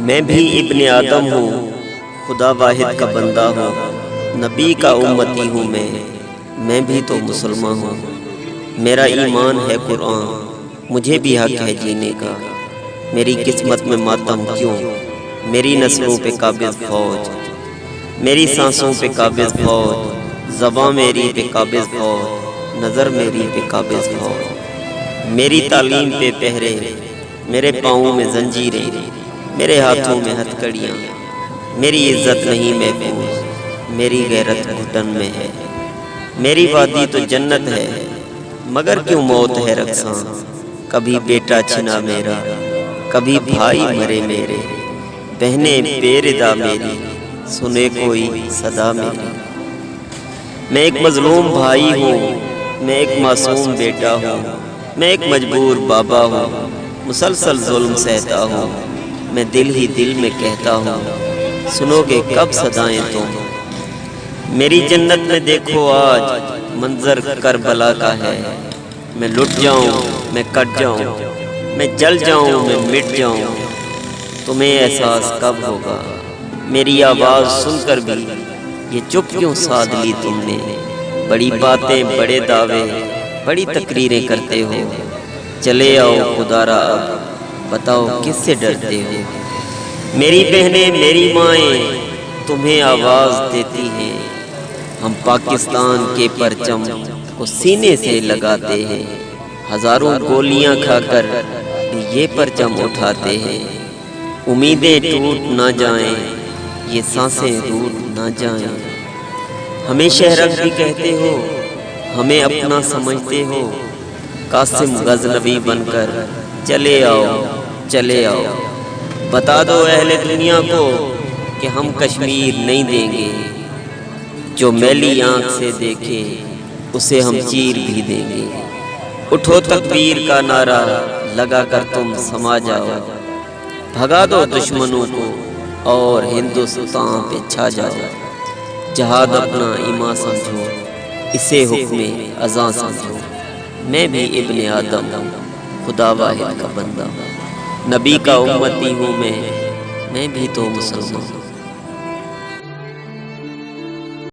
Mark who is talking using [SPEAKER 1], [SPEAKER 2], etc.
[SPEAKER 1] میں بھی ابن آدم ہوں، خدا واحد کا بندہ ہوں، نبی کا امتی ہوں میں بھی تو مسلمان ہوں۔ میرا ایمان ہے قرآن، مجھے بھی حق ہے جینے کا، میری قسمت میں ماتم کیوں، میری نسلوں پہ قابض فوج، میری سانسوں پہ قابض فوج، زباں میری پہ قابض فوج، نظر میری پہ قابض فوج، میری تعلیم پہ پہرے، میرے پاؤں میں زنجیریں، میرے ہاتھوں میں ہتھ کڑیاں، میری عزت نہیں محفوظ، میری غیرت گھٹن میں ہے، میری وادی تو جنت ہے، مگر کیوں موت ہے رقصاں، کبھی بیٹا چھنا میرا، کبھی بھائی مرے میرے، بہنیں بے ردا میری، سنے کوئی صدا میری۔ میں ایک مظلوم بھائی ہوں، میں ایک معصوم بیٹا ہوں، میں ایک مجبور بابا ہوں، مسلسل ظلم سہتا ہوں، میں دل ہی دل میں کہتا ہوں، سنو گے کب صدائیں تم۔ میری جنت میں دیکھو آج منظر کربلا کا ہے، میں لٹ جاؤں، میں کٹ جاؤں، میں جل جاؤں، میں مٹ جاؤں، تمہیں احساس کب ہوگا؟ میری آواز سن کر بھی یہ چپ کیوں سادھ لی تم نے؟ بڑی باتیں، بڑے دعوے، بڑی تقریریں کرتے ہو، چلے آؤ خدا را اب بتاؤ کس سے ڈرتے ہو؟ میری بہنیں، میری مائیں تمہیں آواز دیتی ہیں، ہم پاکستان کے پرچم کو سینے سے لگاتے ہیں، ہزاروں گولیاں کھا کر بھی یہ پرچم اٹھاتے ہیں، امیدیں ٹوٹ نہ جائیں، یہ سانسیں روٹ نہ جائیں۔ ہمیں شہرک بھی کہتے ہو، ہمیں اپنا سمجھتے ہو، قاسم غزنوی بن کر چلے آؤ، چلے آؤ، بتا دو اہل دنیا کو کہ ہم کشمیر نہیں دیں گے، جو میلی آنکھ سے دیکھے اسے ہم چیر بھی دیں گے۔ اٹھو تکبیر کا نعرہ لگا کر تم سما جاؤ، بھگا دو دشمنوں کو اور ہندوستان پہ چھا جاؤ، جہاد اپنا ایمان سمجھو، اسے حکم اذاں سمجھو۔ میں بھی ابن آدم ہوں، خدا واحد کا بندہ ہوں، نبی کا امتی ہوں میں بھی تو مسلمان ہوں۔